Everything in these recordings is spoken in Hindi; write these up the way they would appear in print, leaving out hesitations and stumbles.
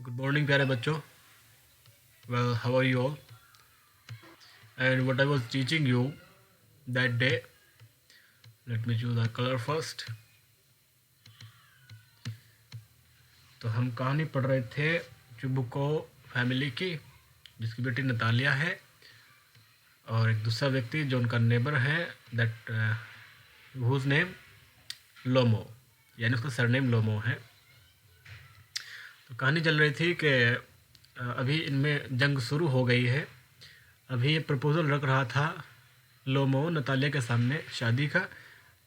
Good morning, प्यारे बच्चों. Well, how are you all? And what I was teaching you that day, let me choose a color first. तो हम कहानी पढ़ रहे थे चुबुको फैमिली की, जिसकी बेटी नतालिया है और एक दूसरा व्यक्ति जो उनका नेबर है, दैट हुज नेम लोमो, यानी उसका सरनेम लोमो है. तो कहानी चल रही थी कि अभी इनमें जंग शुरू हो गई है. अभी ये प्रपोज़ल रख रहा था लोमो नतालिया के सामने शादी का.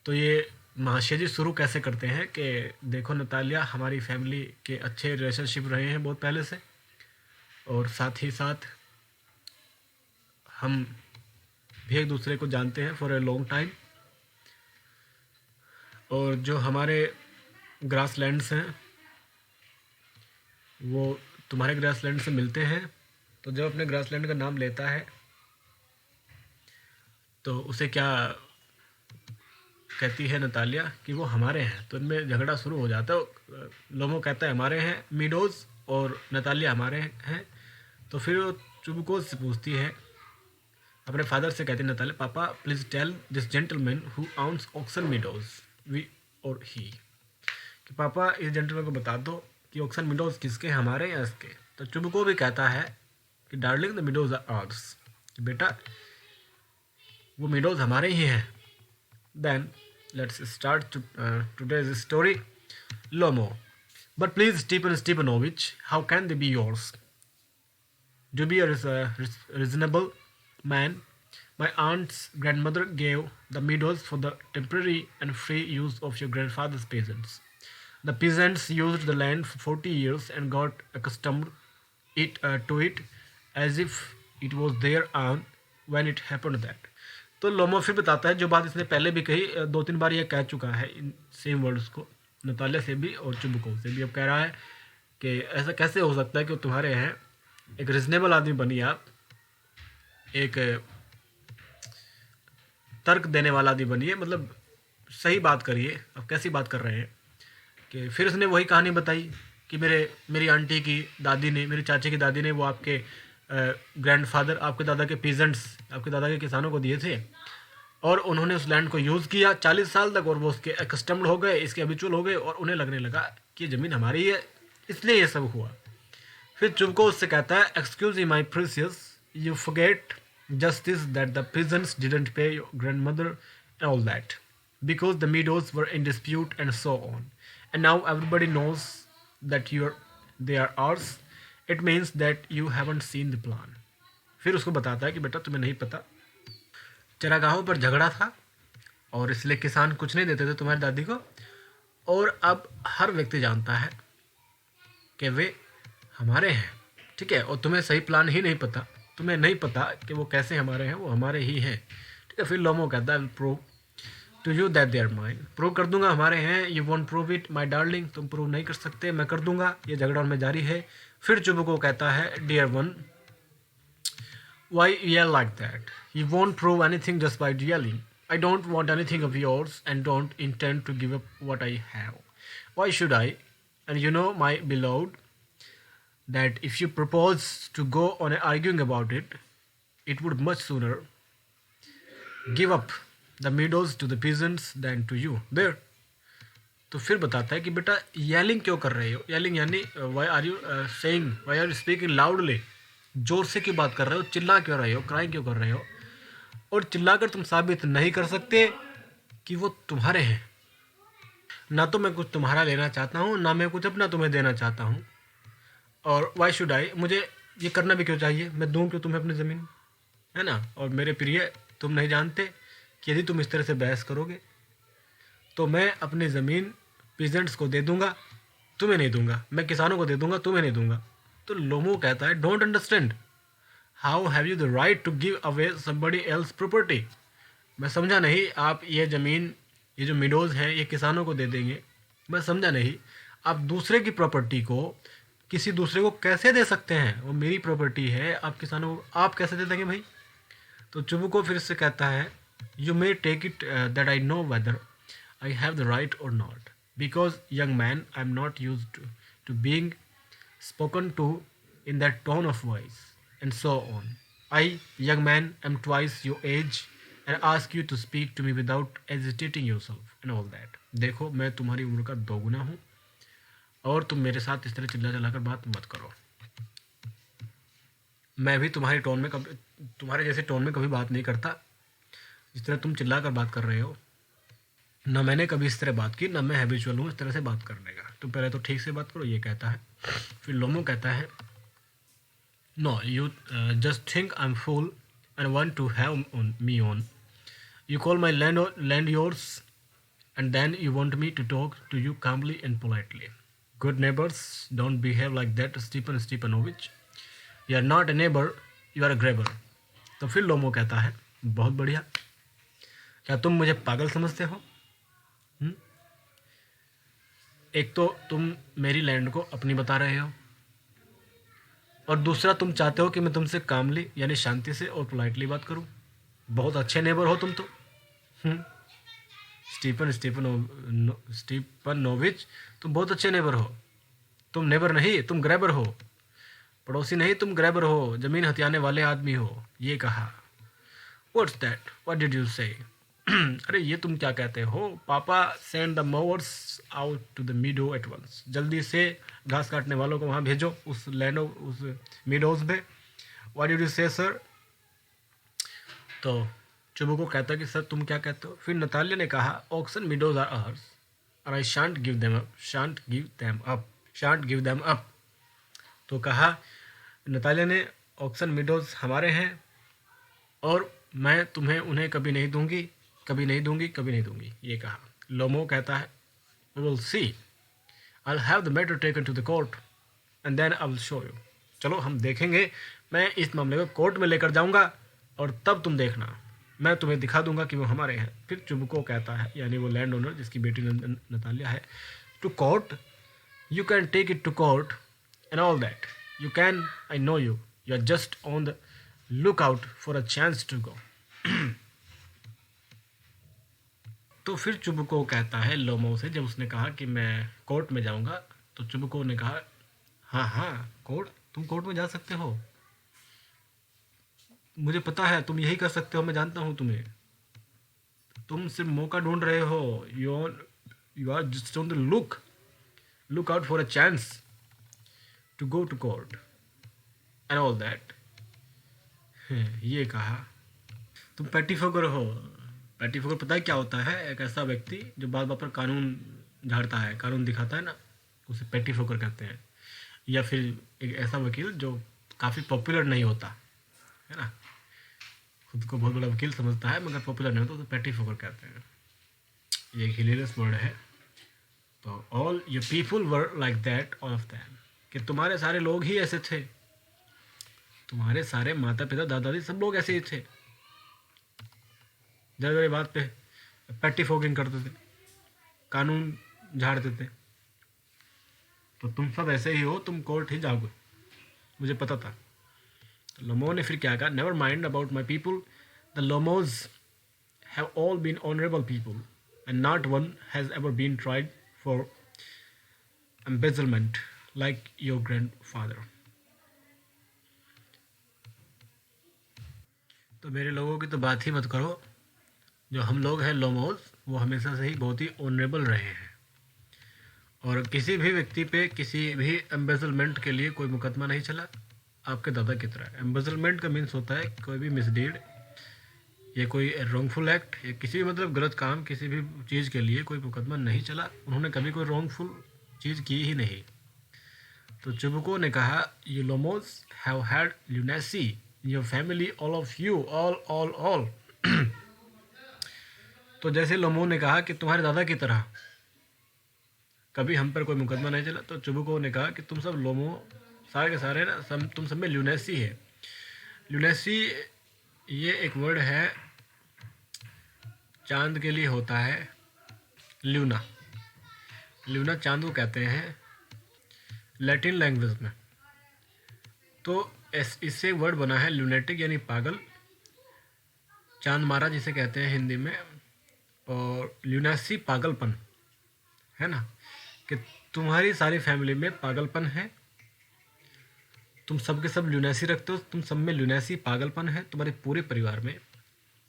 तो ये महाशय जी शुरू कैसे करते हैं कि देखो नतालिया, हमारी फैमिली के अच्छे रिलेशनशिप रहे हैं बहुत पहले से, और साथ ही साथ हम भी एक दूसरे को जानते हैं फॉर ए लॉन्ग टाइम. और जो हमारे ग्रासलैंड्स हैं वो तुम्हारे ग्रासलैंड से मिलते हैं. तो जब अपने ग्रासलैंड का नाम लेता है तो उसे क्या कहती है नतालिया कि वो हमारे हैं. तो इनमें झगड़ा शुरू हो जाता है. लोमो कहता है हमारे हैं मीडोज, और नतालिया हमारे हैं. तो फिर वो चुबुकोज से पूछती है, अपने फादर से कहती है Natalia, papa please tell this gentleman who owns Oxen Meadows we or he, कि पापा इस जेंटलमैन को बता दो कि ऑक्सन मीडोज किसके, हमारे या इसके. तो चुबुको भी कहता है कि darling the meadows are ours, कि बेटा वो मीडोज हमारे ही हैं. Then let's start today's story. Lomo. But please, Stephen Stepanovich, how can they be yours? Dubier is a reasonable man. My aunt's grandmother gave the meadows for the temporary and free use of your grandfather's peasants. The peasants used the land for 40 years and got accustomed to it as if it was their own when it happened that. तो लोमो फिर बताता है जो बात इसने पहले भी कही, 2-3 बार ये कह चुका है इन सेम वर्ड्स को, नतालिया से भी और चुबुको से भी. अब कह रहा है कि ऐसा कैसे हो सकता है कि तुम्हारे हैं. एक रिजनेबल आदमी बनिए आप, एक तर्क देने वाला आदमी बनिए, मतलब सही बात करिए. अब कैसी बात कर रहे हैं कि फिर उसने वही कहानी बताई कि मेरी आंटी की दादी ने, मेरी चाची की दादी ने वो आपके ग्रैंडफादर, आपके दादा के पीजेंट्स, आपके दादा के किसानों को दिए थे, और उन्होंने उस लैंड को यूज़ किया 40 साल तक, और वो उसके एक्स्टम्ड हो गए, इसके हैबिचुअल हो गए, और उन्हें लगने लगा कि ज़मीन हमारी है, इसलिए ये सब हुआ. फिर चुबको उससे कहता है, excuse me my precious, you forget justice that the peasants didn't pay your grand mother and all that because the meadows were in dispute and so on, and now everybody knows that they are ours. It means that you haven't seen the plan. फिर उसको बताता है कि बेटा तुम्हें नहीं पता, चरागाहों पर झगड़ा था और इसलिए किसान कुछ नहीं देते थे तुम्हारी दादी को, और अब हर व्यक्ति जानता है कि वे हमारे हैं. ठीक है, और तुम्हें सही प्लान ही नहीं पता, तुम्हें नहीं पता कि वो कैसे हमारे हैं, वो हमारे ही हैं. ठीक है, फिर लोमो कहता है, prove to you that they are mine, prove कर दूंगा हमारे हैं. You want prove it my darling, तुम प्रूव नहीं कर सकते, मैं कर दूंगा. ये झगड़ा उनमें जारी है. फिर चुबुको कहता है, dear one, why yell like that? You won't prove anything just by yelling. I don't want anything of yours and don't intend to give up what I have. Why should I? And you know, my beloved, that if you propose to go on arguing about it, it would much sooner give up the meadows to the peasants than to you. There. तो फिर बताता है कि बेटा yelling क्यों कर रहे हो. yelling यानी why are you saying, why are you speaking loudly, जोर से क्यों बात कर रहे हो, चिल्ला क्यों रहे हो, क्राई क्यों कर रहे हो, और चिल्लाकर तुम साबित नहीं कर सकते कि वो तुम्हारे हैं. ना तो मैं कुछ तुम्हारा लेना चाहता हूँ, ना मैं कुछ अपना तुम्हें देना चाहता हूँ. और वाई शुड आई, मुझे ये करना भी क्यों चाहिए, मैं दूँ क्यों तुम्हें अपनी ज़मीन, है ना. और मेरे प्रिय, तुम नहीं जानते कि यदि तुम इस तरह से बहस करोगे तो मैं अपनी ज़मीन पीजेंट्स को दे दूँगा, तुम्हें नहीं दूँगा. मैं किसानों को दे दूँगा, तुम्हें नहीं दूँगा. तो लोमो कहता है, don't understand, how have you the right to give away somebody else property. मैं समझा नहीं, आप ये ज़मीन, ये जो मीडोज़ हैं, ये किसानों को दे देंगे. मैं समझा नहीं, आप दूसरे की प्रॉपर्टी को किसी दूसरे को कैसे दे सकते हैं, वो मेरी प्रॉपर्टी है, आप किसानों को आप कैसे दे देंगे भाई. तो चुबुको फिर से कहता है, you may take it that I know whether I have the right or not, because young man I am not use to being spoken to in that tone of voice, and so on. I, young man, am twice your age and ask you to speak to me without hesitating yourself and all that. देखो मैं तुम्हारी उम्र का दोगुना हूँ और तुम मेरे साथ इस तरह चिल्ला चिल्लाकर बात मत करो. मैं भी तुम्हारे जैसे टोन में कभी बात नहीं करता जिस तरह तुम चिल्ला कर बात कर रहे हो. ना मैंने कभी इस तरह बात की, ना मैं हैबिचुअल हूँ इस तरह से बात करने का. तुम पहले तो ठीक से बात करो, ये कहता है. फिर लोमो कहता है, no you just think I am fool and want to have me on. You call my land yours and then you want me to talk to you calmly and politely. Good neighbours don't behave like that Stepanovich. You are not a neighbour, you are a grabber. तो फिर लोमो कहता है, बहुत बढ़िया, क्या तुम मुझे पागल समझते हो? एक तो तुम मेरी लैंड को अपनी बता रहे हो और दूसरा तुम चाहते हो कि मैं तुमसे कामली यानी शांति से और पोलाइटली बात करूं. बहुत अच्छे नेबर हो तुम तो. स्टीपनोविच, तुम बहुत अच्छे नेबर हो. तुम नेबर नहीं, तुम ग्रैबर हो. पड़ोसी नहीं, तुम ग्रैबर हो, ज़मीन हथियाने वाले आदमी हो. ये कहा. What's that, what did you say? अरे ये तुम क्या कहते हो? Papa send the mowers out to the meadow at once. जल्दी से घास काटने वालों को वहाँ भेजो, उस मीडोज में. व्हाट डिड यू से सर? तो चुबुको कहता कि सर तुम क्या कहते हो? फिर नतालिया ने कहा, ऑक्सन मीडोज आर अवर्स और आई शांट गिव देम अप. तो कहा नतालिया ने, ऑक्सन मीडोज हमारे हैं और मैं तुम्हें उन्हें कभी नहीं दूंगी. ये कहा. लोमो कहता है, we will see, I have the matter taken to the court and then I will show you. चलो हम देखेंगे, मैं इस मामले को कोर्ट में लेकर जाऊंगा और तब तुम देखना, मैं तुम्हें दिखा दूंगा कि वो हमारे हैं. फिर चुबुको कहता है, यानी वो लैंड ओनर जिसकी बेटी नतालिया है, to court, you can take it to court and all that. You can, I know you are just on the look out for a chance to go. तो फिर चुबुको कहता है लोमो से, जब उसने कहा कि मैं कोर्ट में जाऊंगा, तो चुबुको ने कहा, हाँ कोर्ट, तुम कोर्ट में जा सकते हो, मुझे पता है तुम यही कर सकते हो, मैं जानता हूँ तुम्हें. तुम सिर्फ मौका ढूंढ रहे हो. You are just on the look out for a chance to go to court and all that. ये कहा. तुम पेटिफोगर हो. पेटिफोगर पता है क्या होता है? एक ऐसा व्यक्ति जो बार बार पर कानून झाड़ता है, कानून दिखाता है ना, उसे पेटिफोगर कहते हैं. या फिर एक ऐसा वकील जो काफ़ी पॉपुलर नहीं होता है ना, खुद को बहुत बड़ा वकील समझता है मगर पॉपुलर नहीं होता, तो पेटिफोगर कहते हैं. ये एक हिलेरियस वर्ड है. तो all your people were like that, all of them, कि तुम्हारे सारे लोग ही ऐसे थे, तुम्हारे सारे माता पिता दादा दादी सब लोग ऐसे ही थे. जरा जरा बात पे पेटिफोगिंग करते थे, कानून झाड़ते थे. तो तुम सब ऐसे ही हो, तुम कोर्ट ही जाओगे, मुझे पता था. तो लोमो ने फिर क्या कहा, never mind about my people, the Lomos have all been honourable people and not one has ever been tried for embezzlement like your grand father. तो मेरे लोगों की तो बात ही मत करो. जो हम लोग हैं लोमोज, वो हमेशा से ही बहुत ही ऑनरेबल रहे हैं और किसी भी व्यक्ति पे किसी भी एम्बेजलमेंट के लिए कोई मुकदमा नहीं चला, आपके दादा की तरह. एम्बेजलमेंट का मीन्स होता है कोई भी मिसडीड या कोई रॉन्गफुल एक्ट या किसी भी मतलब गलत काम, किसी भी चीज़ के लिए कोई मुकदमा नहीं चला. उन्होंने कभी कोई रॉन्गफुल चीज़ की ही नहीं. तो चुबुको ने कहा, you लोमोज have had lunacy in your family, all of you, all. तो जैसे लोमो ने कहा कि तुम्हारे दादा की तरह कभी हम पर कोई मुकदमा नहीं चला, तो चुबुको ने कहा कि तुम सब लोमो सारे के सारे ना, तुम सब में ल्यूनेसी है. ल्यूनेसी ये एक वर्ड है, चांद के लिए होता है ल्यूना. चांद को कहते हैं लैटिन लैंग्वेज में. तो इससे वर्ड बना है ल्यूनेटिक यानी पागल, चांद मारा जिसे कहते हैं हिंदी में, और ल्यूनेसी पागलपन है ना, कि तुम्हारी सारी फैमिली में पागलपन है तुम सब के सब ल्यूनेसी रखते हो, तुम सब में ल्यूनेसी पागलपन है तुम्हारे पूरे परिवार में।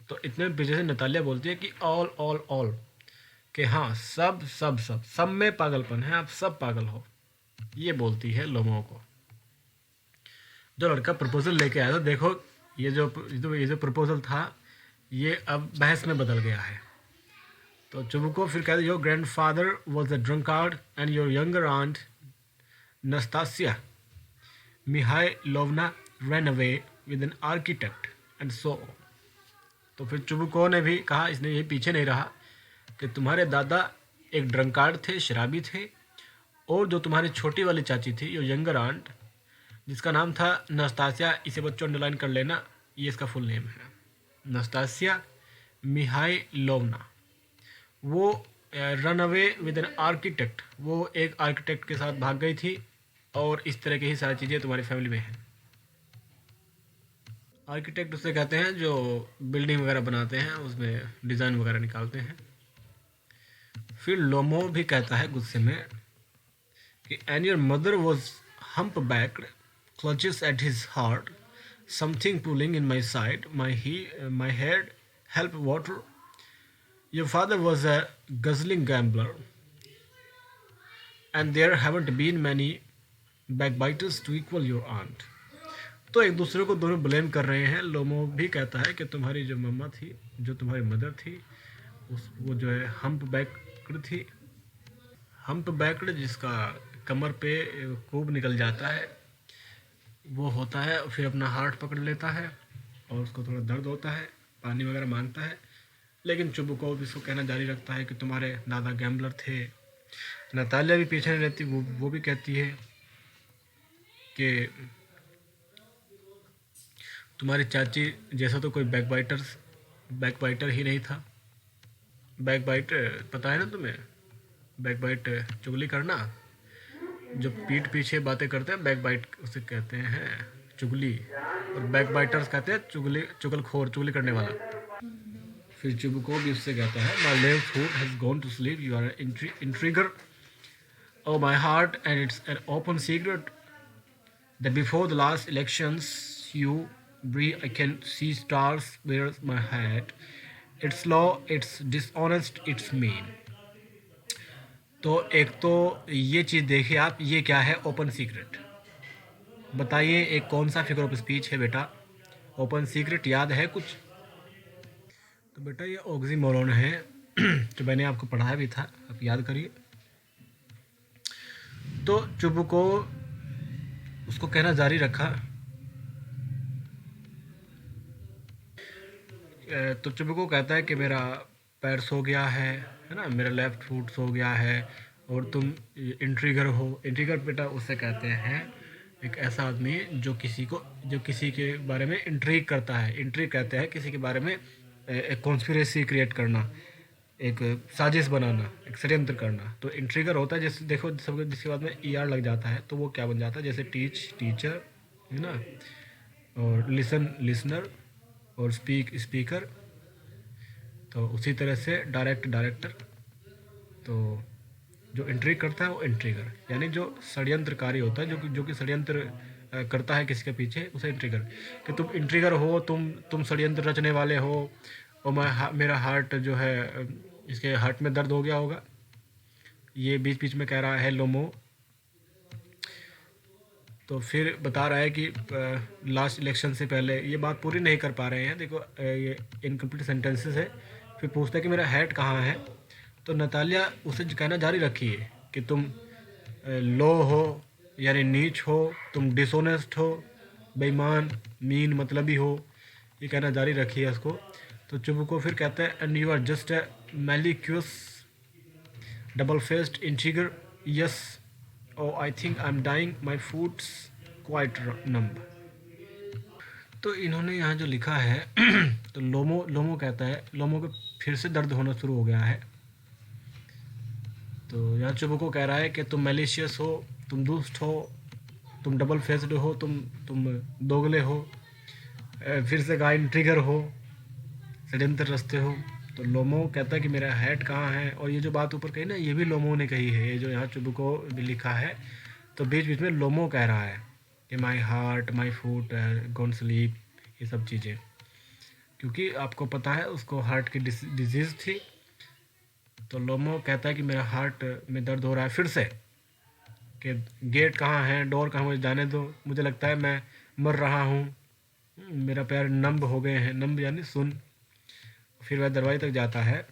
तो इतने पीछे से नतालिया बोलती है कि ऑल ऑल ऑल, कि हाँ सब सब सब सब में पागलपन है, आप सब पागल हो। ये बोलती है लोमो को। जो लड़का प्रपोजल लेके आया था, देखो ये जो प्रपोजल था ये अब बहस में बदल गया है। तो चुबुको फिर कहते, your grand father was a drunkard and your younger aunt Nastasya Mikhailovna run away with an architect and so. तो फिर चुबुको ने भी कहा, इसने ये पीछे नहीं रहा, कि तुम्हारे दादा एक ड्रंकार्ड थे, शराबी थे, और जो तुम्हारी छोटी वाली चाची थी, यो यंगर आंट, जिसका नाम था नस्तासिया, इसे बच्चों अंडरलाइन कर लेना, ये इसका फुल नेम है, नस्तासिया मिहाइलोवना, वो run away with an architect, वो एक आर्किटेक्ट के साथ भाग गई थी, और इस तरह की ही सारी चीज़ें तुम्हारी फैमिली में हैं। आर्किटेक्ट उसे कहते हैं जो बिल्डिंग वगैरह बनाते हैं, उसमें डिज़ाइन वगैरह निकालते हैं। फिर लोमो भी कहता है गुस्से में कि and your mother was hump backed clutches at his heart something pulling in my side my head help water your father was a guzzling gambler and there haven't been many backbiters to equal your aunt. तो एक दूसरे को दोनों ब्लेम कर रहे हैं। लोमो भी कहता है कि तुम्हारी जो मम्मा थी, जो तुम्हारी मदर थी, वो जो है हम्प बैक्ड थी। हम्प बैक्ड जिसका कमर पे खूब निकल जाता है, वो होता है, फिर अपना हार्ट पकड़ लेता है और उसको थोड़ा दर्द होता है, पानी वगैरह मांगता है। लेकिन चुबुको भी इसको कहना जारी रखता है कि तुम्हारे दादा गैम्बलर थे। नतालिया भी पीछे नहीं रहती, वो भी कहती है कि तुम्हारी चाची जैसा तो कोई बैकबाइटर ही नहीं था। बैकबाइट पता है ना तुम्हें? बैकबाइट चुगली करना, जो पीठ पीछे बातें करते हैं, बैकबाइट उसे कहते हैं चुगली, और बैकबाइटर्स कहते हैं चुगलखोर, चुगली करने वाला। फिर चुबुको भी उससे कहता है, my left foot has gone to sleep, you are intriguer oh my heart and it's an open secret that before the last elections you breathe I can see stars where's my head, it's law, it's dishonest, it's mean। तो एक तो ये चीज़ देखिए आप, ये क्या है ओपन सीक्रेट, बताइए एक कौन सा फिगर ऑफ स्पीच है बेटा? ओपन सीक्रेट याद है कुछ? तो बेटा ये ऑक्सीमोरन है जो मैंने आपको पढ़ाया भी था, आप याद करिए। तो चुबुको उसको कहना जारी रखा। तो चुबुको कहता है कि मेरा पैर सो गया है ना, मेरा लेफ्ट फुट सो गया है, और तुम इंट्रीगर हो। इंट्रीगर बेटा उससे कहते हैं एक ऐसा आदमी जो किसी के बारे में इंट्रीग करता है। इंट्रीग कहते हैं किसी के बारे में एक कॉन्स्पिरेसी क्रिएट करना, एक साजिश बनाना, एक षड्यंत्र करना। तो इंट्रीगर होता है, जैसे देखो सबके जिसके बाद में ER लग जाता है तो वो क्या बन जाता है, जैसे टीचर है ना, और लिसनर, और स्पीकर। तो उसी तरह से डायरेक्टर। तो जो इंट्रीग करता है वो इंट्रीगर, यानी जो षड्यंत्रकारी होता है, जो कि षड्यंत्र करता है किसके पीछे, उसे इंट्रीगर। कि तुम इंट्रीगर हो, तुम षड्यंत्र रचने वाले हो, और मेरा हार्ट जो है, इसके हार्ट में दर्द हो गया होगा। ये बीच बीच में कह रहा है लोमो। तो फिर बता रहा है कि लास्ट इलेक्शन से पहले, ये बात पूरी नहीं कर पा रहे हैं, देखो ये इनकम्प्लीट सेंटेंसेस है। फिर पूछता है कि मेरा हेड कहाँ है? तो नतालिया उसे कहना जारी रखी है कि तुम लो हो, यानी नीच हो, तुम डिसोनेस्ट हो, बेईमान, मीन, मतलबी हो, ये कहना जारी रखी है उसको। तो चुबुको फिर कहता है, and you are just a malicious double faced intriguer, yes oh I think I am dying, my foot's quite numb. तो इन्होंने यहाँ जो लिखा है तो लोमो कहता है, लोमो को फिर से दर्द होना शुरू हो गया है। तो यहाँ चुबुको कह रहा है कि तुम मैलिशियस हो, तुम दुष्ट हो, तुम डबल फेस्ड हो, तुम दोगले हो, फिर से कहा इंट्रिगर हो, षड्यंत्र रचते हो। तो लोमो कहता है कि मेरा हेड कहाँ है? और ये जो बात ऊपर कही ना, ये भी लोमो ने कही है, ये जो यहाँ चुबुको भी लिखा है। तो बीच बीच में लोमो कह रहा है कि my heart my foot gone sleep, ये सब चीज़ें, क्योंकि आपको पता है उसको हार्ट की डिजीज़ थी। तो लोमो कहता है कि मेरा हार्ट में दर्द हो रहा है फिर से, कि गेट कहाँ है, डोर कहाँ, मुझे जाने दो, मुझे लगता है मैं मर रहा हूँ, मेरा पैर नम्ब हो गए हैं, नम्ब यानी सुन। फिर वह दरवाजे तक जाता है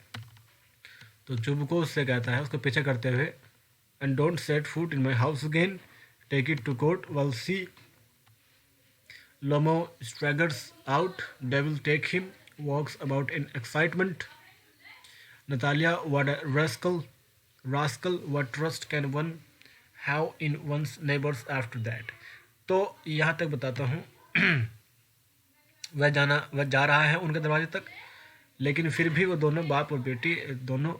तो चुबको उससे कहता है, उसको पीछे करते हुए, and don't set foot in my house again, take it to court, we'll see. Lomov staggers out, devil take him, walks about in excitement, Natalya what a rascal what trust can one have in one's neighbors after that। तो यहाँ तक बताता हूँ। वह जा रहा है उनके दरवाजे तक, लेकिन फिर भी वो दोनों बाप और बेटी, दोनों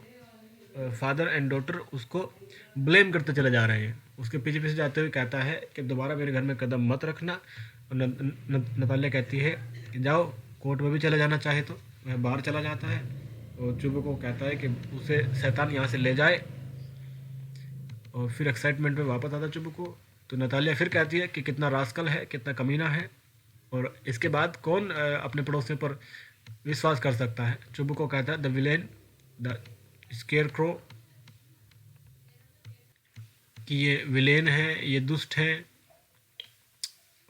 फादर एंड डॉटर उसको ब्लेम करते चले जा रहे हैं। उसके पीछे पीछे जाते हुए कहता है कि दोबारा मेरे घर में कदम मत रखना। और नतालिया कहती है कि जाओ, कोर्ट में भी चले जाना चाहे तो। वह बाहर चला जाता है और चुबो को कहता है कि उसे शैतान यहाँ से ले जाए। और फिर एक्साइटमेंट में वापस आता चुबो को। तो नतालिया फिर कहती है कि कितना रास्कल है, कितना कमीना है, और इसके बाद कौन अपने पड़ोसियों पर विश्वास कर सकता है। चुबो को कहता है the villain, the square crow, कि ये विलेन है, ये दुष्ट है।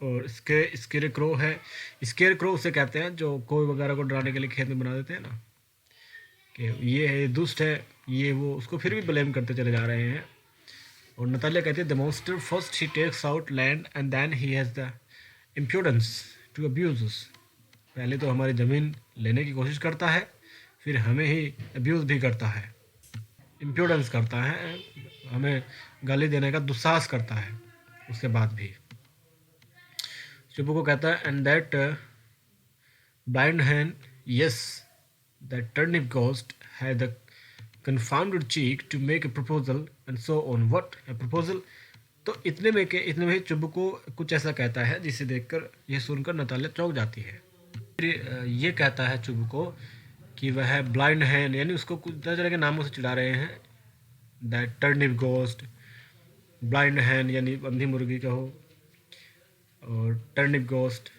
और स्केयर क्रो है, स्केयर क्रो उसे कहते हैं जो कोई वगैरह को डराने के लिए खेत में बना देते हैं ना, कि ये है, दुष्ट है, ये वो, उसको फिर भी ब्लेम करते चले जा रहे हैं। और नतालिया कहती है the monster first he takes our land and then he has the impudence to abuse us. पहले तो हमारी ज़मीन लेने की कोशिश करता है, फिर हमें ही अब्यूज़ भी करता है, इम्प्यूडेंस करता है, हमें गाली देने का दुस्साहस करता है उसके बाद भी। चुपू को कहता है and that blind hand, yes, that turnip ghost had the confounded cheek to make a proposal and so on। what a proposal। तो इतने में ही चुब्बू को कुछ ऐसा कहता है जिसे देखकर, यह सुनकर नतालिया चौंक जाती है। फिर ये कहता है चुब्बू को कि वह ब्लाइंड है, यानी उसको कुछ तरह के नामों से चिढ़ा रहे हैं। That turnip ghost, blind hand यानी अंधी मुर्गी कहो, और टर्निप घोस्ट,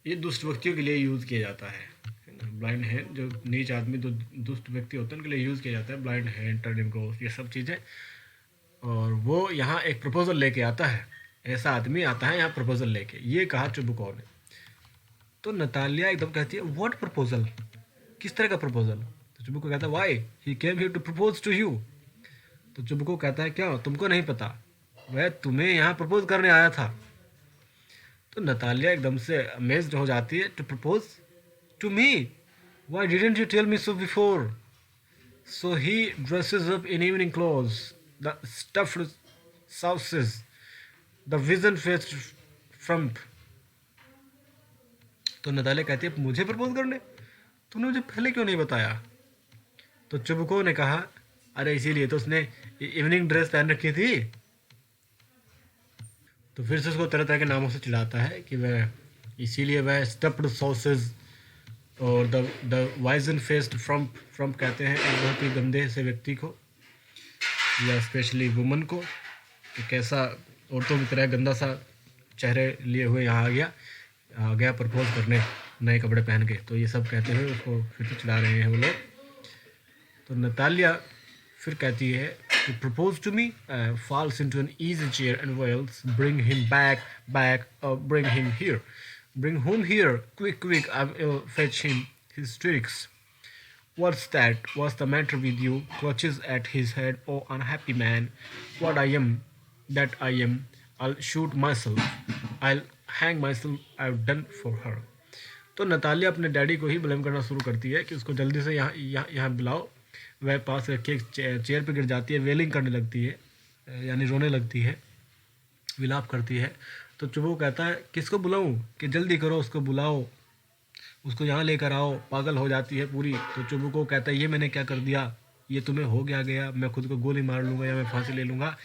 ये दुष्ट व्यक्तियों के लिए यूज़ किया जाता है। ब्लाइंड हैंड जो नीच आदमी, जो दुष्ट व्यक्ति होते हैं उनके लिए यूज़ किया जाता है, ब्लाइंड हैंड, टर्निप घोस्ट, ये सब चीज़ें। और वो यहाँ एक प्रपोजल लेके आता है, ऐसा आदमी आता है यहाँ प्रपोजल लेके, ये कहा चुबुको ने। तो नतालिया एकदम कहती है व्हाट प्रपोजल, किस तरह का प्रपोजल। तो चुबुको कहता है why he came here to propose to you. तो चुबुको कहता है क्या तुमको नहीं पता, वह तुम्हें यहाँ प्रपोज करने आया था। तो नतालिया एकदम से अमेज्ड हो जाती है, to propose to me, why didn't you tell me so before. So he dresses up in evening clothes, the stuffed sauces, the wizen faced frump. तो नतालिया कहती है मुझे प्रपोज करने, तुमने मुझे पहले क्यों नहीं बताया। तो चुबको ने कहा अरे इसीलिए तो उसने इवनिंग ड्रेस पहन रखी थी। तो फिर से उसको तरह तरह के नामों से चिढ़ाता है कि वह, इसीलिए वह स्टफ्ड सॉसेज और द वाइजन फेस्ड फ्रम्प, फ्रम्प कहते हैं एक बहुत ही गंदे से व्यक्ति को, या स्पेशली वुमन को, एक ऐसा औरतों की तरह गंदा सा चेहरे लिए हुए यहाँ आ गया प्रपोज करने नए कपड़े पहन के। तो ये सब कहते हुए उसको फिर से चिढ़ा रहे हैं वो लोग। तो नतालिया फिर कहती है to propose to me, falls into an easy chair and wails, bring him back, bring him here, bring whom here, quick, I will fetch him, hysterics, what's that, what's the matter with you, clutches at his head, oh unhappy man, what I am, that I am, I'll shoot myself, I'll hang myself, I've done for her। तो नतालिया अपने डैडी को ही ब्लेम करना शुरू करती है कि उसको जल्दी से यहाँ बुलाओ। वह पास रखी एक चेयर पे गिर जाती है, वेलिंग करने लगती है, यानी रोने लगती है, विलाप करती है। तो चुबो कहता है किसको बुलाऊं, कि जल्दी करो उसको बुलाओ, उसको यहाँ लेकर आओ, पागल हो जाती है पूरी। तो चुबो को कहता है ये मैंने क्या कर दिया, ये तुम्हें हो गया, मैं खुद को गोली मार लूँगा या मैं फांसी ले लूँगा,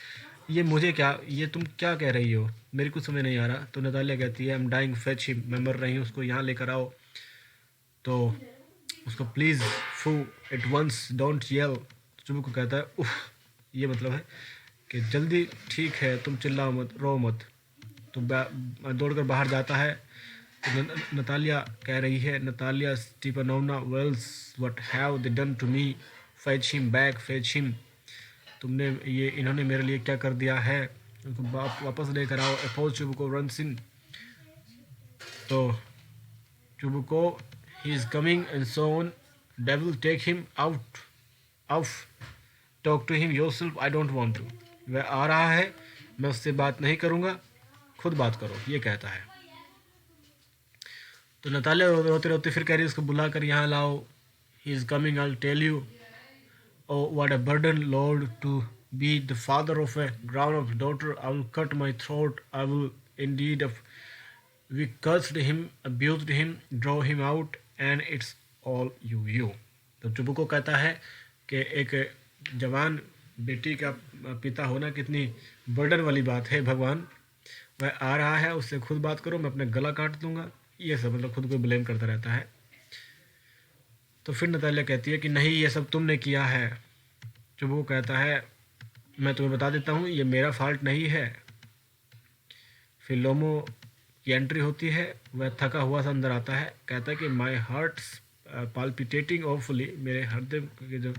ये मुझे क्या, ये तुम क्या कह रही हो, मेरी कुछ समझ नहीं आ रहा। तो नतालिया कहती है I am dying fetch him, मैं मर रही हूँ, उसको यहाँ लेकर आओ। तो उसको प्लीज़ फू एट वंस, डोंट येल। चुबू को कहता है उफ, ये मतलब है कि जल्दी ठीक है, तुम चिल्लाओ मत, रो मत। तो दौड़ कर बाहर जाता है। तो नतालिया कह रही है, Natalya Stepanovna wails, what have they done to me, fetch him back, fetch him. इन्होंने मेरे लिए क्या कर दिया है, उनको वापस लेकर आओ। A pause Chubukov runs in. तो Chubukov, he is coming and so on, devil take him out of, talk to him yourself, I don't want to. वह आ रहा है, मैं उससे बात नहीं करूँगा, खुद बात करो, ये कहता है। तो नतालिया रोते रोते फिर कह रही है उसको बुला कर यहाँ लाओ। He is coming, I will tell you. Oh, what a burden, Lord, to be the father of a grown-up daughter. I will cut my throat. I will indeed have. We cursed him, abused him, drove him out, and it's all you. तो चुबुको कहता है कि एक जवान बेटी का पिता होना कितनी बर्डन वाली बात है भगवान। वह आ रहा है, उससे खुद बात करो, मैं अपना गला काट दूंगा। ये सब मतलब खुद को ब्लेम करता रहता है। तो फिर नतालिया कहती है कि नहीं, ये सब तुमने किया है। चुबुको कहता है, मैं तुम्हें बता देता हूँ, ये मेरा फॉल्ट नहीं है। फिर लोमो की एंट्री होती है। वह थका हुआ सा अंदर आता है, कहता है कि माई हार्ट्स पाल्पिटेटिंग ऑफुली, मेरे हृदय के जो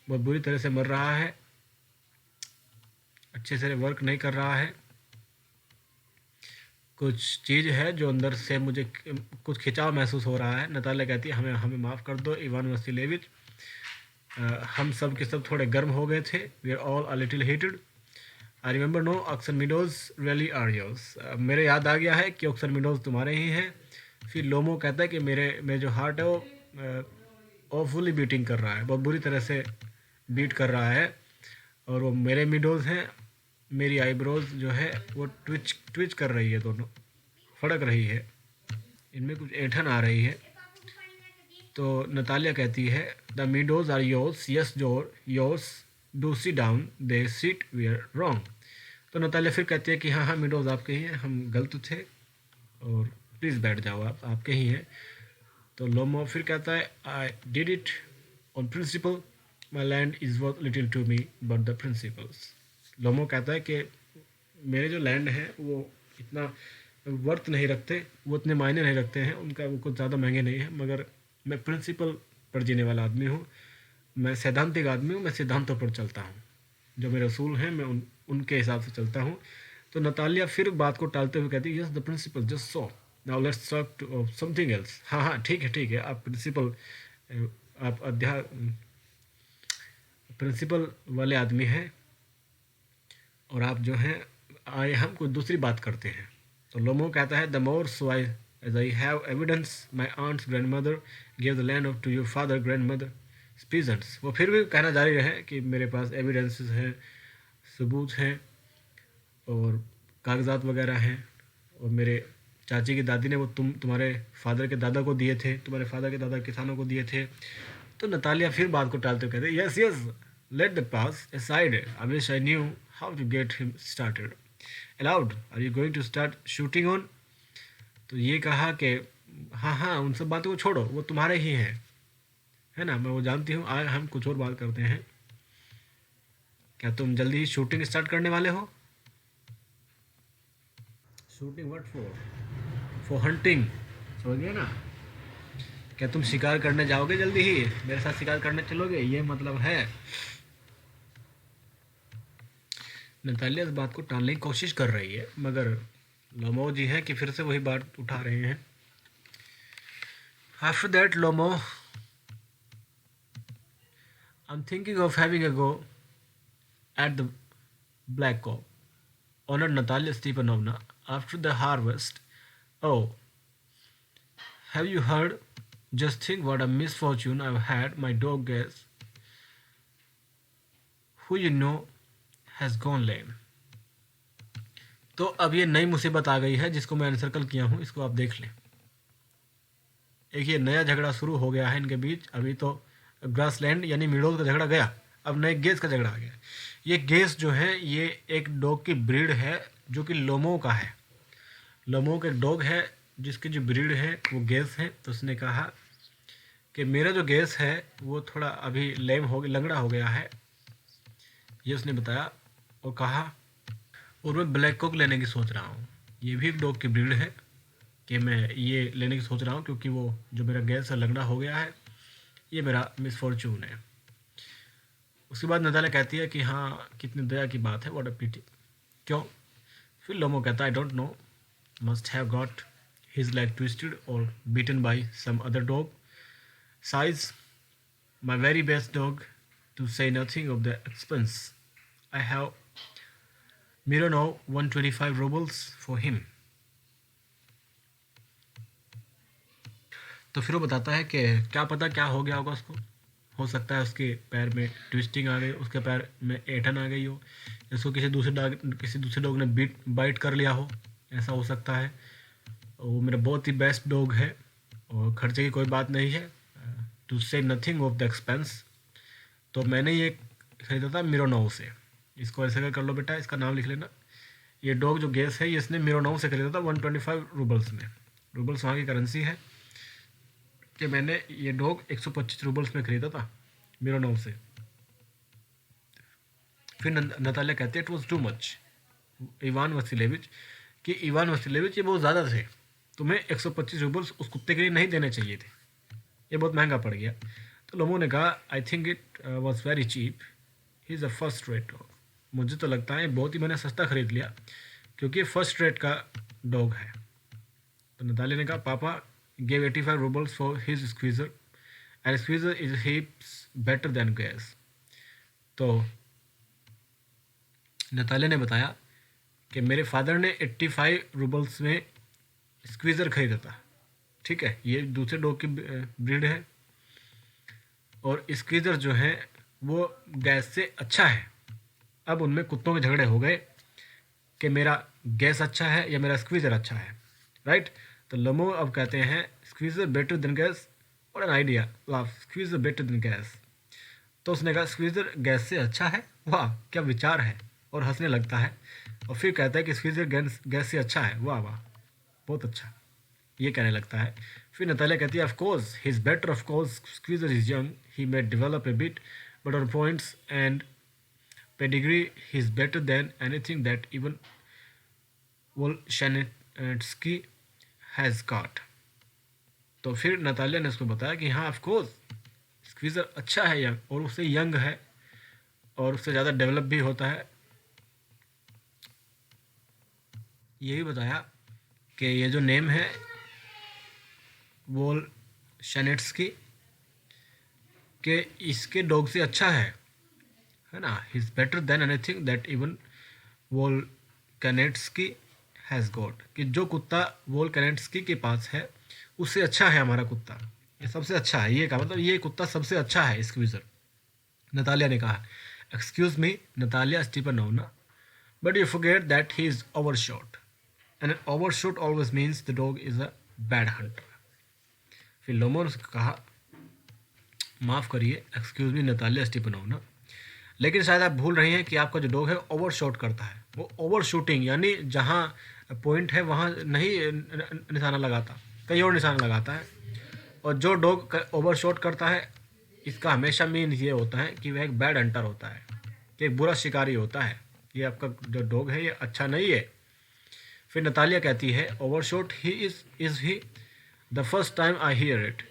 बहुत बुरी तरह से मर रहा है, अच्छे से वर्क नहीं कर रहा है। कुछ चीज़ है जो अंदर से मुझे कुछ खिंचाव महसूस हो रहा है। नतालिया कहती है, हमें माफ़ कर दो इवान वसीलेविच, हम सब के सब थोड़े गर्म हो गए थे। We are all a little heated. I remember no Oxen Meadows really are yours, मेरे याद आ गया है कि ऑक्सन मिडोज तुम्हारे ही हैं। फिर लोमो कहता है कि मेरे जो हार्ट है वो फुली बीटिंग कर रहा है, बहुत बुरी तरह से बीट कर रहा है, और वो मेरे मिडोज हैं। मेरी आईब्रोज जो है वो ट्विच कर रही है, दोनों फड़क रही है, इनमें कुछ ऐंठन आ रही है। तो नतालिया कहती है, the meadows are yours, yes yours, do sit down, they sit were wrong. तो नतालिया फिर कहती है कि हाँ मीडोज आपके ही हैं, हम गलत थे और प्लीज़ बैठ जाओ, आप आपके ही हैं। तो लोमो फिर कहता है, I did it on principle, my land is worth little to me but the principles. Lomov कहता है कि मेरे जो लैंड हैं वो इतना वर्थ नहीं रखते, वो इतने मायने नहीं रखते हैं, उनका वो कुछ ज़्यादा महंगे नहीं हैं, मगर मैं प्रिंसिपल पर जीने वाला आदमी हूँ, मैं सैद्धांतिक आदमी हूँ, मैं सिद्धांतों पर चलता हूँ, जो मेरे असूल हैं मैं उनके हिसाब से चलता हूँ। तो नतालिया फिर बात को टालते हुए कहती है, yes the principal, just so, now let's talk to something else. हाँ ठीक है, आप प्रिंसिपल, आप प्रिंसिपल वाले आदमी हैं, और आप जो हैं आए हम कोई दूसरी बात करते हैं। तो लोमो कहता है, the more so I as I have evidence, my aunt's grand mother give the land of to your father grand mother peasants. वो फिर भी कहना जारी रहे कि मेरे पास एविडेंसेस हैं, सबूत हैं और कागजात वगैरह हैं, और मेरे चाची की दादी ने वो तुम्हारे फादर के दादा को दिए थे, तुम्हारे फादर के दादा किसानों को दिए थे। तो नतालिया फिर बात को टालते हुए कहते, yes let the past aside, I wish I knew how to get him started. Allowed, are you going to start shooting on? तो ये कहा कि हाँ उन सब बातों को छोड़ो, वो तुम्हारे ही हैं, है ना, मैं वो जानती हूँ। आज हम कुछ और बात करते हैं। क्या तुम जल्दी ही शूटिंग स्टार्ट करने वाले हो? शूटिंग व्हाट फॉर हंटिंग, समझ गए ना? क्या तुम शिकार करने जाओगे जल्दी ही, मेरे साथ शिकार करने चलोगे, ये मतलब है। नतालिया इस बात को टालने की कोशिश कर रही है, मगर लोमो जी हैं कि फिर से वही बात उठा रहे हैं। After that Lomov, I am thinking of having a go at the black cock, honoured Natalya Stepanovna, after the harvest. Oh, have you heard? Just think what a misfortune I've had. My dog Gas, who you know, has gone lame. तो अब ये नई मुसीबत आ गई है जिसको मैं अनसर्कल किया हूँ, इसको आप देख लें। एक ये नया झगड़ा शुरू हो गया है इनके बीच। अभी तो ग्रासलैंड यानी मीडोज का झगड़ा गया, अब नए गेस का झगड़ा आ गया। ये गेस जो है ये एक डॉग की ब्रीड है जो कि लोमो का है। लोमो का एक डॉग है जिसकी जो ब्रीड है वो गेस है। तो उसने कहा कि मेरा जो गैस है वो थोड़ा अभी लेम हो लंगड़ा हो गया है, ये उसने बताया। और कहा, और मैं ब्लैक कॉक लेने की सोच रहा हूँ, ये भी एक डॉग की ब्रीड है, कि मैं ये लेने की सोच रहा हूँ क्योंकि वो जो मेरा गैस है लगना हो गया है, ये मेरा मिसफॉर्चून है। उसके बाद नताला कहती है कि हाँ, कितनी दया की बात है, व्हाट अ पिटी। क्यों? फिर लोमो कहता है, I don't know, must have got his leg twisted or bitten by some other dog sighs my very best dog, to say nothing of the expense. I have Mironov 125 rubles for him. तो फिर वो बताता है कि क्या पता क्या हो गया होगा उसको। हो सकता है उसके पैर में ट्विस्टिंग आ गई, उसके पैर में ऐंठन आ गई हो, इसको किसी दूसरे डॉग ने बाइट कर लिया हो, ऐसा हो सकता है। वो मेरा बहुत ही बेस्ट डॉग है और खर्चे की कोई बात नहीं है। टू से नथिंग ऑफ द एक्सपेंस, तो मैंने ये खरीदा था मिरोनोव से। इसको ऐसे कर लो बेटा, इसका नाम लिख लेना। ये डॉग जो गैस है ये इसने मिरोनोव से खरीदा था 125 रूबल्स में। रूबल्स वहाँ की करेंसी है, कि मैंने ये डॉग 125 रूबल्स में खरीदा था मिरोनोव से। फिर नतालिया कहते हैं, it was too much Ivan Vassilevitch, कि इवान वसीलेविच ये बहुत ज़्यादा थे, तुम्हें 125 रूबल्स उस कुत्ते के लिए नहीं देने चाहिए थे, ये बहुत महंगा पड़ गया। तो लोगों ने कहा, I think it was very cheap, he is a first rate dog. मुझे तो लगता है बहुत ही मैंने सस्ता खरीद लिया, क्योंकि फर्स्ट रेट का डॉग है। तो नताली ने कहा, पापा gave 85 roubles for his squeezer and squeezer is heaps better than gas. तो नताली ने बताया कि मेरे फादर ने 85 रूबल्स में स्क्वीज़र खरीदा था, ठीक है, ये दूसरे डॉग की ब्रीड है, और स्क्वीज़र जो है वो गैस से अच्छा है। अब उनमें कुत्तों के झगड़े हो गए कि मेरा गैस अच्छा है या मेरा स्क्वीज़र अच्छा है, राइट। तो लमो अब कहते हैं, स्क्वीज़र बेटर देन गैस, और एन आइडिया, वाह, स्क्वीज़र बेटर देन गैस। तो उसने कहा, स्क्वीज़र गैस से अच्छा है, वाह क्या विचार है, और हंसने लगता है। और फिर कहता है कि स्क्वीज़र गैस से अच्छा है, वाह वाह बहुत अच्छा, ये कहने लगता है। फिर नतालिया कहती है, of course he is better, of course squeezer is young, he may develop a bit, but on points and pedigree he is better than anything that even Volshansky has got। तो फिर नतालिया ने उसको बताया कि हाँ, ऑफ कोर्स स्क्वीज़र अच्छा है, यंग, और उससे यंग है और उससे ज़्यादा डेवलप भी होता है। ये भी बताया कि ये जो नेम है वोल्शानेट्स्की, के इसके डॉग से अच्छा है ना, he is better than anything that even Volchanetsky has got, कि जो कुत्ता वोल्कानेट्स्की के पास है उससे अच्छा है हमारा कुत्ता, ये सबसे अच्छा है, ये का मतलब ये कुत्ता सबसे अच्छा है स्क्वीज़र। नतालिया ने कहा, excuse me Natalya Stepanovna, but you forget that he is overshot, and an overshot always means the dog is a bad hunter. फिर लोमो ने कहा, माफ़ करिए, एक्सक्यूज़ मी नतालिया स्टीपनोवना, लेकिन शायद आप भूल रही हैं कि आपका जो डॉग है ओवर शॉट करता है। वो ओवर शूटिंग यानी जहाँ पॉइंट है वहाँ नहीं निशाना लगाता, कहीं और निशाना लगाता है। और जो डॉग ओवर शॉट करता है, इसका हमेशा मीन ये होता है कि वह एक बैड हंटर होता है, कि एक बुरा शिकारी होता है। ये आपका जो डॉग है ये अच्छा नहीं है। फिर नतालिया कहती है, over shot he is he the first time I hear it,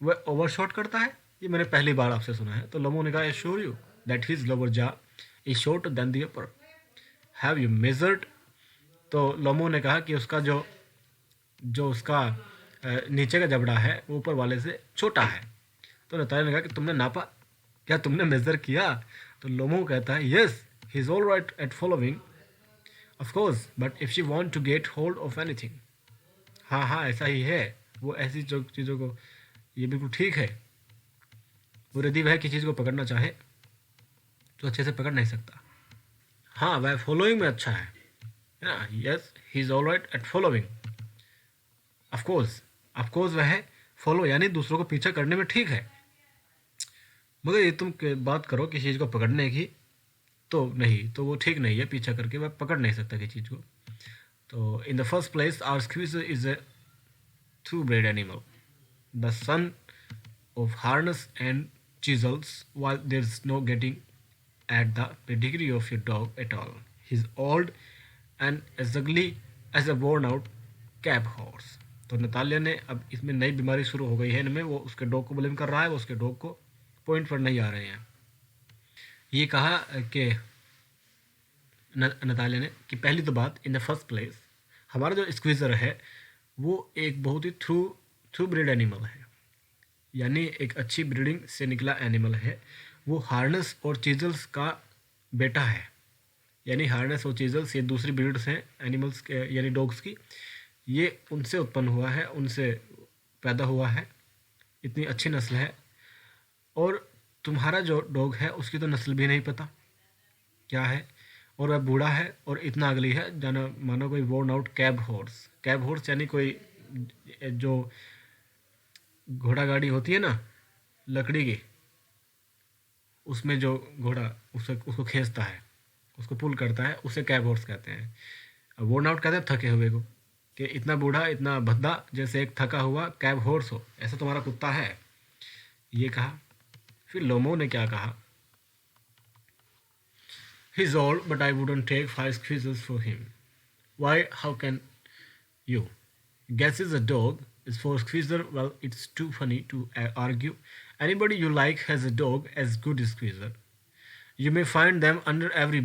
वह ओवर शॉट करता है, ये मैंने पहली बार आपसे सुना है। तो लोमो ने कहा, I sure you that his lower jaw is shorter than the upper. Have you measured? तो लोमो ने कहा कि उसका जो उसका नीचे का जबड़ा है वो ऊपर वाले से छोटा है। तो नतालिया ने कहा कि तुमने नापा, क्या तुमने मेज़र किया? तो लोमो कहता है, yes he is all right at following, of course, but if she want to get hold of anything, हाँ हाँ ऐसा ही है, वो ऐसी जो चीज़ों को, ये बिल्कुल ठीक है, वो यदि वह किसी चीज़ को पकड़ना चाहे तो अच्छे से पकड़ नहीं सकता। हाँ, वह फॉलोइंग में अच्छा है ना, yes he is all right at following, of course वह फॉलो यानी दूसरों को पीछा करने में ठीक है, मगर ये तुम बात करो किसी चीज़ को पकड़ने की, तो नहीं, तो वो ठीक नहीं है, पीछा करके वह पकड़ नहीं सकता किसी चीज़ को। तो in the first place our squeezer is a thoroughbred animal, the son of Harness and chisels, while there is no getting at the pedigree of your dog at all. He's old and as ugly as a worn out cab horse. तो नतालिया ने अब इसमें नई बीमारी शुरू हो गई है इनमें, वो उसके डॉग को ब्लेम कर रहा है, वो उसके डॉग को पॉइंट पर नहीं आ रहे हैं. ये कहा कि नतालिया ने कि पहली तो बात, इन द फर्स्ट प्लेस हमारा जो स्क्वीज़र है वो एक बहुत ही थ्रू ब्रीड एनिमल है, यानी एक अच्छी ब्रीडिंग से निकला एनिमल है. वो हार्नेस और चीजल्स का बेटा है, यानी हार्नेस और चीजल्स ये दूसरी ब्रीड्स हैं एनिमल्स के, यानी डॉग्स की. ये उनसे उत्पन्न हुआ है, उनसे पैदा हुआ है, इतनी अच्छी नस्ल है. और तुम्हारा जो डॉग है उसकी तो नस्ल भी नहीं पता क्या है, और वह बूढ़ा है और इतना अगली है जाना मानो कोई worn out cab horse. Cab horse यानी कोई जो घोड़ा गाड़ी होती है ना लकड़ी की, उसमें जो घोड़ा उसको खींचता है, उसको पुल करता है, उसे कैब हॉर्स कहते हैं. अब वोर्न आउट कहते हैं थके हुए को, कि इतना बूढ़ा इतना भद्दा जैसे एक थका हुआ कैब हॉर्स हो, ऐसा तुम्हारा कुत्ता है. ये कहा. फिर लोमो ने क्या कहा, He's old, but I wouldn't take 5 squeezes for him. Why? How can you? Guess is a dog. Is for squeezer? Well, it's too funny to argue. Anybody you like has a dog as good as squeezer. You may find them under every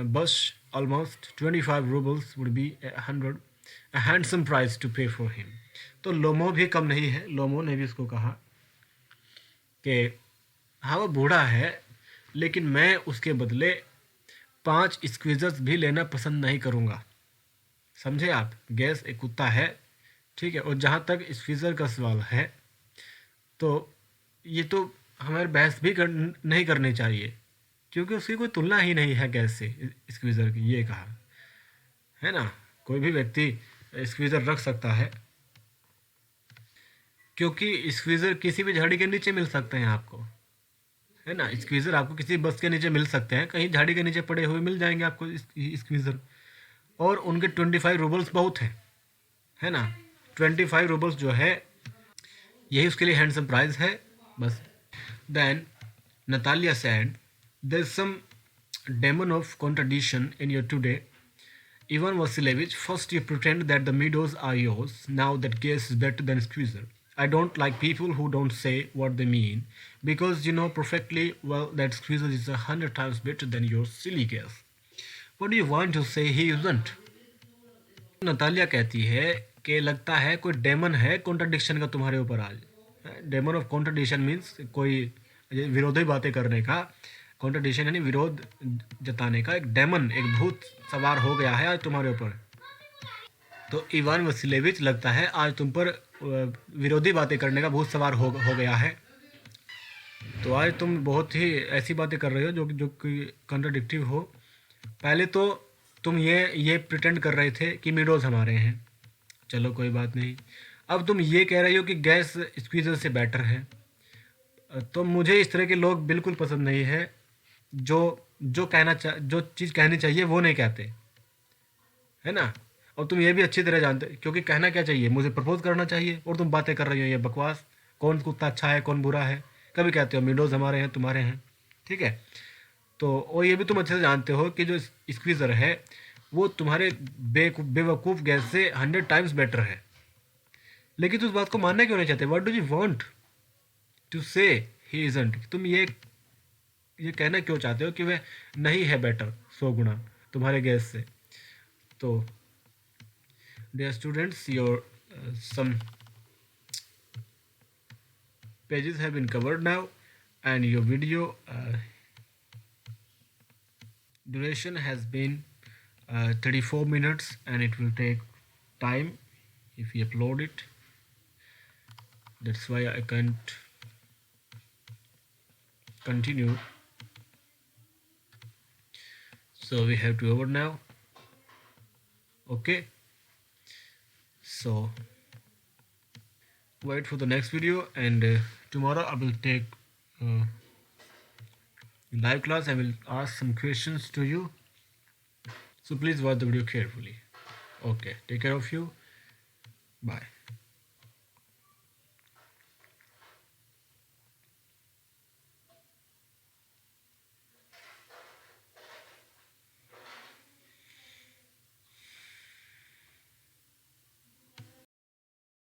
bush. Almost 25 rubles would be 100. A handsome price to pay for him. तो लोमो भी कम नहीं है. लोमो ने भी इसको कहा कि हाँ वो बूढ़ा है, लेकिन मैं उसके बदले 5 स्क्वीज़र्स भी लेना पसंद नहीं करूँगा. समझे आप? गैस एक कुत्ता है, ठीक है. और जहाँ तक स्क्वीज़र का सवाल है तो ये तो हमारे बहस भी नहीं करनी चाहिए, क्योंकि उसकी कोई तुलना ही नहीं है गैस से स्क्वीज़र की. ये कहा है ना, कोई भी व्यक्ति स्क्वीज़र रख सकता है, क्योंकि स्क्वीज़र किसी भी झाड़ी के नीचे मिल सकते हैं आपको, है ना. स्क्वीज़र आपको किसी बस के नीचे मिल सकते हैं, कहीं झाड़ी के नीचे पड़े हुए मिल जाएंगे आपको स्क्वीज़र. और उनके 25 रूबल्स बहुत हैं, है ना. 25 रूबल्स जो है यही उसके लिए हैंडसम प्राइस है बस. Then Natalia said, there is some demon of contradiction in your today. Ivan Vasilevich, first you pretend that the meadows are yours, now that guess is better than squeezer. I don't like people who don't say what they mean, because you know perfectly well that squeezer is 100 times better than your silly guess. What do you want to say he isn't? Natalia कहती है कि लगता है कोई डेमन है कॉन्ट्रडिक्शन का तुम्हारे ऊपर आज. डेमन ऑफ कॉन्ट्रडिक्शन मीन्स कोई विरोधी बातें करने का. कॉन्ट्रडिक्शन यानी विरोध जताने का. एक डेमन, एक भूत सवार हो गया है आज तुम्हारे ऊपर. तो इवान वसीलेविच लगता है आज तुम पर विरोधी बातें करने का भूत सवार हो गया है. तो आज तुम बहुत ही ऐसी बातें कर रहे हो जो कि कॉन्ट्रडिक्टिव हो. पहले तो तुम ये प्रिटेंड कर रहे थे कि मीडोज हमारे हैं, चलो कोई बात नहीं. अब तुम ये कह रहे हो कि गैस स्क्वीज़र से बेटर है. तो मुझे इस तरह के लोग बिल्कुल पसंद नहीं है, जो जो चीज़ कहनी चाहिए वो नहीं कहते, है ना. और तुम ये भी अच्छी तरह जानते, क्योंकि कहना क्या चाहिए, मुझे प्रपोज करना चाहिए, और तुम बातें कर रही हो ये बकवास. कौन कुत्ता अच्छा है कौन बुरा है, कभी कहते हो मीडोज हमारे हैं तुम्हारे हैं, ठीक है. तो और ये भी तुम अच्छे से जानते हो कि जो स्क्वीज़र है वो तुम्हारे बेवकूफ़ गैस से 100 टाइम्स बेटर है. लेकिन तुम उस बात को मानना क्यों नहीं चाहते? What do you want to say he isn't? तुम ये कहना क्यों चाहते हो कि वह नहीं है बेटर 100 गुना तुम्हारे गैस से? तो dear students, your some pages have been covered now, and your video duration has been 34 minutes, and it will take time if you upload it. That's why I can't continue. So we have to over now. Okay, so wait for the next video, and tomorrow I will take live class. I will ask some questions to you, so please watch the video carefully. Okay, take care of you. Bye.